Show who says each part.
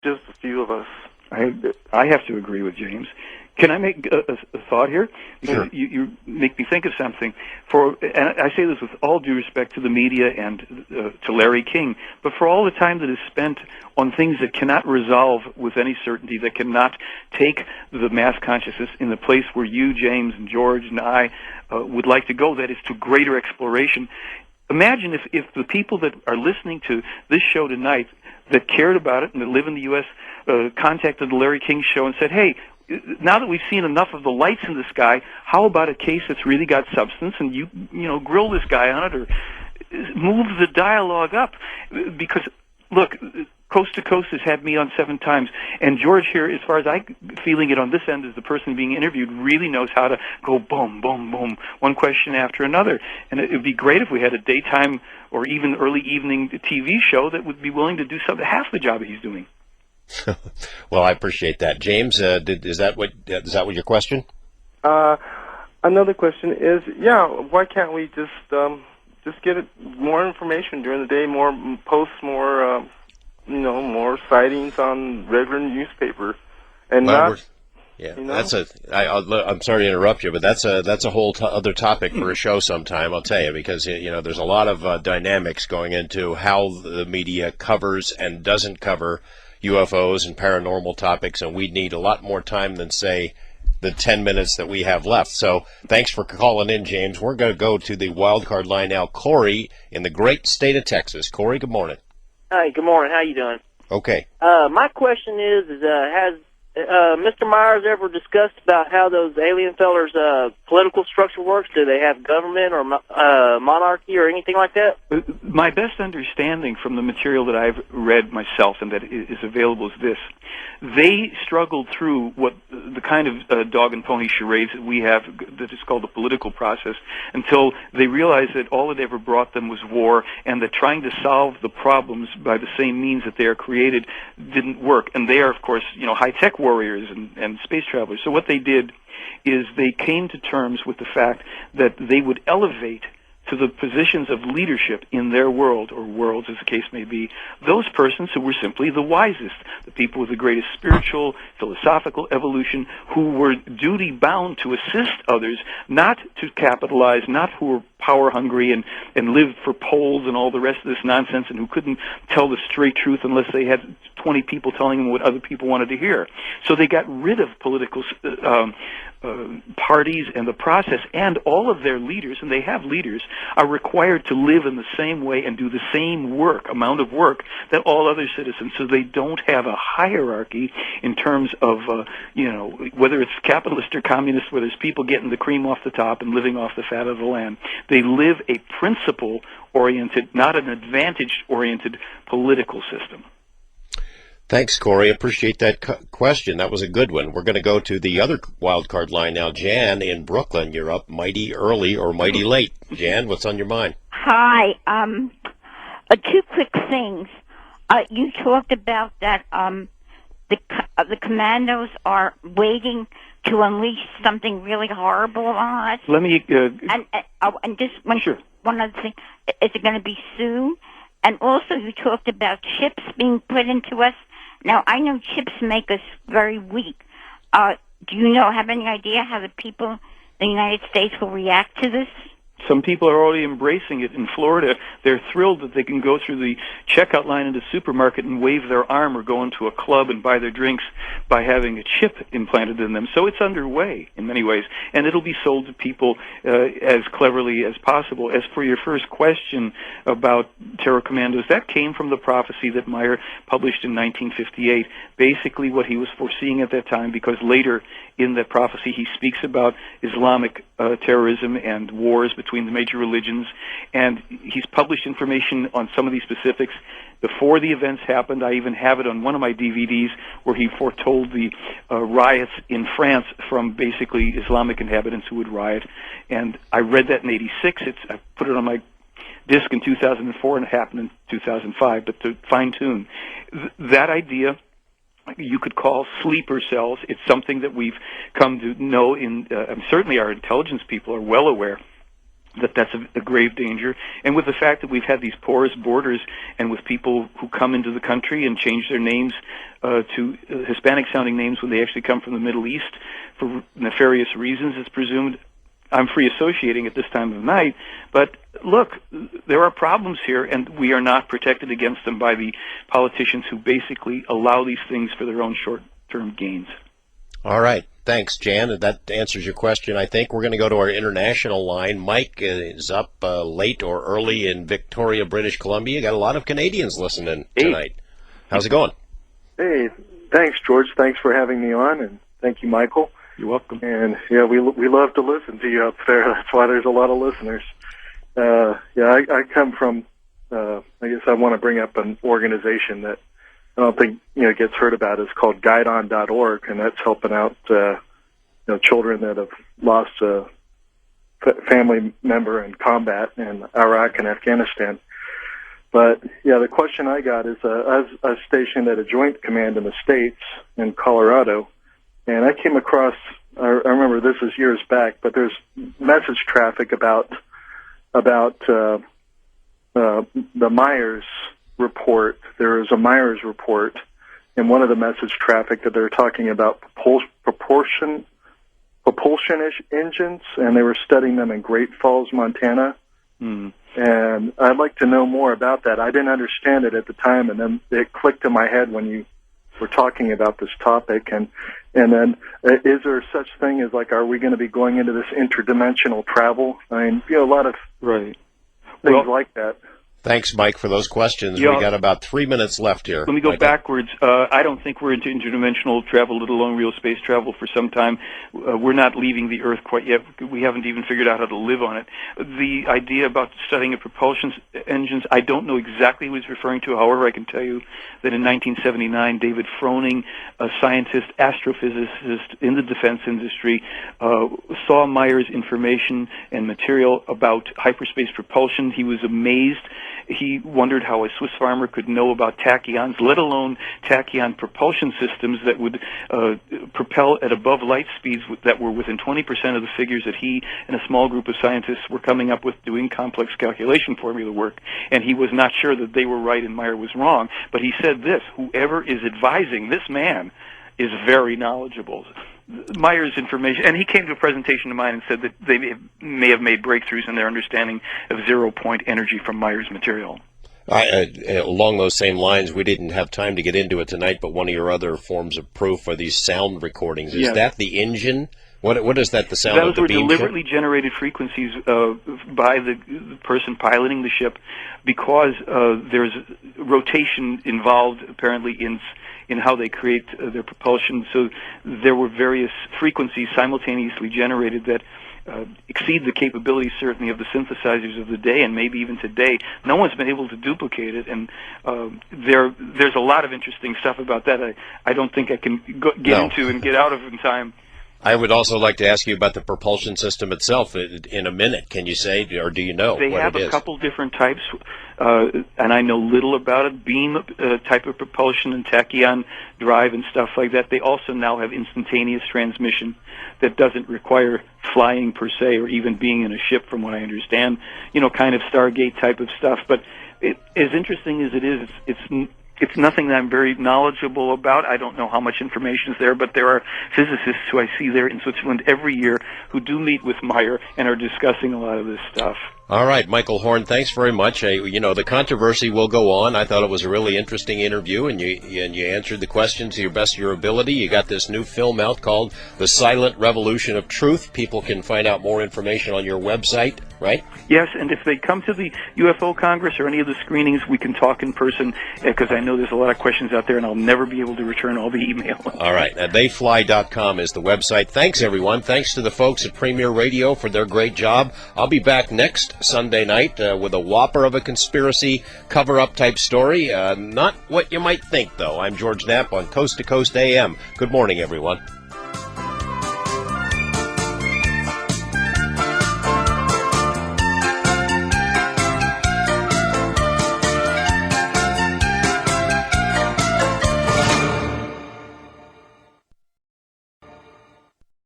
Speaker 1: just a few of us.
Speaker 2: I have to agree with James. Can I make a thought here? Because
Speaker 3: Sure.
Speaker 2: you make me think of something. And I say this with all due respect to the media and to Larry King, but for all the time that is spent on things that cannot resolve with any certainty, that cannot take the mass consciousness in the place where you, James, and George, and I would like to go, that is to greater exploration. Imagine if the people that are listening to this show tonight that cared about it and that live in the U.S. Contacted the Larry King Show and said, hey, now that we've seen enough of the lights in the sky, how about a case that's really got substance, and you grill this guy on it or move the dialogue up? Because, look, Coast to Coast has had me on 7 times, and George here, as far as I'm feeling it on this end as the person being interviewed, really knows how to go boom, boom, boom, one question after another. And it would be great if we had a daytime or even early evening TV show that would be willing to do half the job he's doing.
Speaker 3: Well, I appreciate that, James. Is that what your question?
Speaker 1: Another question is, why can't we just get more information during the day, more posts, more more sightings on regular newspaper, and
Speaker 3: I'm sorry to interrupt you, but that's a whole other topic for a show sometime. I'll tell you, because there's a lot of dynamics going into how the media covers and doesn't cover UFOs and paranormal topics, and we need a lot more time than, say, the 10 minutes that we have left. So thanks for calling in, James. We're going to go to the wild card line now. Corey in the great state of Texas. Corey, good morning.
Speaker 4: Hi, good morning. How you doing?
Speaker 3: Okay.
Speaker 4: My question is has Mr. Myers ever discussed about how those alien fellers' political structure works? Do they have government or monarchy or anything like that?
Speaker 2: My best understanding from the material that I've read myself and that is available is this. They struggled through what the kind of dog and pony charades that we have that is called the political process until they realized that all it ever brought them was war, and that trying to solve the problems by the same means that they are created didn't work. And they are, of course, high-tech warriors and space travelers. So what they did is they came to terms with the fact that they would elevate to the positions of leadership in their world, or worlds as the case may be, those persons who were simply the wisest, the people with the greatest spiritual, philosophical evolution, who were duty-bound to assist others, not to capitalize, not who were power-hungry and lived for polls and all the rest of this nonsense, and who couldn't tell the straight truth unless they had 20 people telling them what other people wanted to hear. So they got rid of political parties and the process, and all of their leaders, and they have leaders, are required to live in the same way and do the same amount of work that all other citizens, so they don't have a hierarchy in terms of, whether it's capitalist or communist, where there's people getting the cream off the top and living off the fat of the land. They live a principle-oriented, not an advantage-oriented political system.
Speaker 3: Thanks, Corey. Appreciate that question. That was a good one. We're going to go to the other wild card line now. Jan in Brooklyn, you're up mighty early or mighty late. Jan, what's on your mind?
Speaker 5: Hi. 2 quick things. You talked about that the commandos are waiting to unleash something really horrible on us.
Speaker 2: Let me...
Speaker 5: and just one other thing. Is it going to be soon? And also you talked about chips being put into us. Now, I know chips make us very weak. Do you have any idea how the people in the United States will react to this?
Speaker 2: Some people are already embracing it. In Florida, they're thrilled that they can go through the checkout line in the supermarket and wave their arm or go into a club and buy their drinks by having a chip implanted in them. So it's underway in many ways, and it'll be sold to people as cleverly as possible. As for your first question about terror commandos, that came from the prophecy that Meier published in 1958, basically what he was foreseeing at that time, because later in that prophecy he speaks about Islamic terrorism and wars between the major religions, and he's published information on some of these specifics before the events happened. I even have it on one of my DVDs where he foretold the riots in France from basically Islamic inhabitants who would riot, and I read that in '86. I put it on my disc in 2004, and it happened in 2005, but to fine-tune that idea, you could call sleeper cells. It's something that we've come to know certainly our intelligence people are well aware that's a grave danger. And with the fact that we've had these porous borders, and with people who come into the country and change their names to Hispanic-sounding names when they actually come from the Middle East for nefarious reasons, it's presumed. I'm free associating at this time of night, but look, there are problems here, and we are not protected against them by the politicians who basically allow these things for their own short-term gains.
Speaker 3: All right. Thanks, Jan. That answers your question, I think. We're going to go to our international line. Mike is up late or early in Victoria, British Columbia. Got a lot of Canadians listening tonight. How's it going?
Speaker 6: Hey, thanks, George. Thanks for having me on, and thank you, Michael.
Speaker 2: You're welcome.
Speaker 6: And yeah, we love to listen to you up there. That's why there's a lot of listeners. I come from. I guess I want to bring up an organization that I don't think gets heard about. It's called GuideOn.org, and that's helping out children that have lost a family member in combat in Iraq and Afghanistan. But yeah, the question I got is I was stationed at a Joint Command in the States in Colorado. And I came across, I remember this is years back, but there's message traffic about the Meier report. There is a Meier report in one of the message traffic that they're talking about propulsion engines, and they were studying them in Great Falls, Montana.
Speaker 2: Mm.
Speaker 6: And I'd like to know more about that. I didn't understand it at the time, and then it clicked in my head when you were talking about this topic. And then is there such thing as, like, are we going to be going into this interdimensional travel? I mean, a lot of things like that.
Speaker 3: Thanks, Mike, for those questions. We got about 3 minutes left here.
Speaker 2: Let me go backwards. I don't think we're into interdimensional travel, let alone real space travel, for some time. We're not leaving the Earth quite yet. We haven't even figured out how to live on it. The idea about studying of propulsion engines, I don't know exactly what he's referring to. However, I can tell you that in 1979, David Froning, a scientist, astrophysicist in the defense industry, saw Meier's information and material about hyperspace propulsion. He was amazed. He wondered how a Swiss farmer could know about tachyons, let alone tachyon propulsion systems that would propel at above light speeds that were within 20% of the figures that he and a small group of scientists were coming up with doing complex calculation formula work. And he was not sure that they were right and Meier was wrong. But he said this: whoever is advising this man is very knowledgeable. Meier's information, and he came to a presentation of mine and said that they may have made breakthroughs in their understanding of zero-point energy from Meier's material.
Speaker 3: Along those same lines, we didn't have time to get into it tonight, but one of your other forms of proof are these sound recordings. Is that the engine? What is that, the sound of the beam?
Speaker 2: Those were deliberately generated frequencies by the person piloting the ship, because there's rotation involved, apparently, in how they create their propulsion. So there were various frequencies simultaneously generated that exceed the capabilities, certainly, of the synthesizers of the day, and maybe even today. No one's been able to duplicate it, and there's a lot of interesting stuff about that I don't think I can get into and get out of in time.
Speaker 3: I would also like to ask you about the propulsion system itself in a minute. Can you say, or do you know what it is?
Speaker 2: They have a couple different types, and I know little about it. Beam type of propulsion and tachyon drive and stuff like that. They also now have instantaneous transmission that doesn't require flying per se, or even being in a ship, from what I understand. Kind of Stargate type of stuff. But as interesting as it is, it's nothing that I'm very knowledgeable about. I don't know how much information is there, but there are physicists who I see there in Switzerland every year who do meet with Meier and are discussing a lot of this stuff.
Speaker 3: All right, Michael Horn, thanks very much. The controversy will go on. I thought it was a really interesting interview, and you answered the questions to your best of your ability. You got this new film out called The Silent Revolution of Truth. People can find out more information on your website, right?
Speaker 2: Yes, and if they come to the UFO Congress or any of the screenings, we can talk in person, because I know there's a lot of questions out there, and I'll never be able to return all the email.
Speaker 3: All right, theyfly.com is the website. Thanks, everyone. Thanks to the folks at Premier Radio for their great job. I'll be back next Sunday night with a whopper of a conspiracy cover-up type story. Not what you might think, though. I'm George Knapp on Coast to Coast AM. Good morning, everyone.